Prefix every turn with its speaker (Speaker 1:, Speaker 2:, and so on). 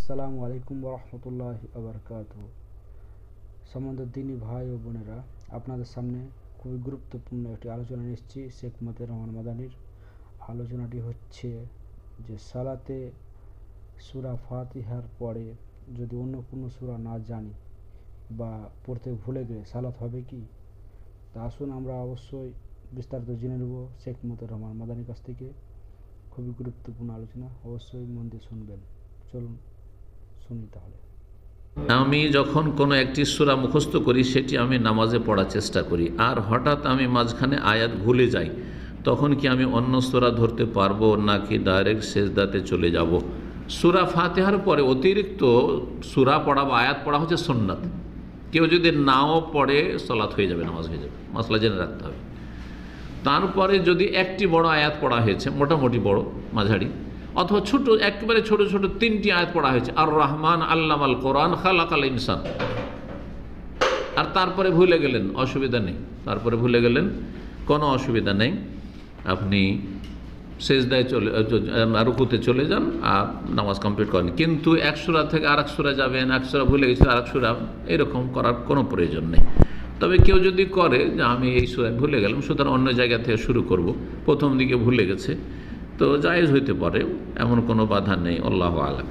Speaker 1: আসসালামু আলাইকুম রহমতুল্লাহি আবরকাতুহু। সম্মানিত দিনী ভাই ও বোনেরা, আপনাদের সামনে খুবই গুরুত্বপূর্ণ একটি আলোচনা নিচ্ছি শেখ মতিউর রহমান মাদানির। আলোচনাটি হচ্ছে যে সালাতে সূরা ফাতিহার পরে যদি অন্য কোনো সূরা না জানি বা পড়তে ভুলে গেলে সালাত হবে কি। তা আসুন আমরা অবশ্যই বিস্তারিত জেনে নেব শেখ মতিউর রহমান মাদানির কাছ থেকে। খুবই গুরুত্বপূর্ণ আলোচনা, অবশ্যই মন দিয়ে শুনবেন। চলুন শুনি তাহলে।
Speaker 2: আমি যখন কোনো একটি সূরা মুখস্থ করি সেটি আমি নামাজে পড়ার চেষ্টা করি, আর হঠাৎ আমি মাঝখানে আয়াত ভুলে যাই, তখন কি আমি অন্য সূরা ধরতে পারবো নাকি ডাইরেক্ট সেজদাতে চলে যাব? সূরা ফাতিহার পরে অতিরিক্ত সূরা পড়া বা আয়াত পড়া হচ্ছে সুন্নাত। কেউ যদি নাও পড়ে সালাত হয়ে যাবে, নামাজ হয়ে যাবে, মসলা জেনে রাখতে হবে। তারপরে যদি একটি বড় আয়াত পড়া হয়েছে, মোটামুটি বড় মাঝারি, অথবা ছোট একেবারে ছোট ছোট 3টি আয়াত পড়া হয়েছে, আর রহমান আল্লামাল কোরআন খালাকাল ইনসান, আর তারপরে ভুলে গেলেন, অসুবিধা নেই। তারপরে ভুলে গেলেন, কোনো অসুবিধা নেই। আপনি সেজদায় রুকুতে চলে যান আর নামাজ কমপ্লিট করেন। কিন্তু এক সূরা থেকে আরেক সূরা যাবেন, এক সূরা ভুলে গেছে আরেক সূরা, এরকম করার কোনো প্রয়োজন নেই। তবে কেউ যদি করে যে আমি এই সূরা ভুলে গেলাম, সুতরাং অন্য জায়গা থেকে শুরু করব, প্রথম দিকে ভুলে গেছে, তো জায়েজ হইতে পারে, এমন কোনো বাধা নেই। আল্লাহু আ'লাম।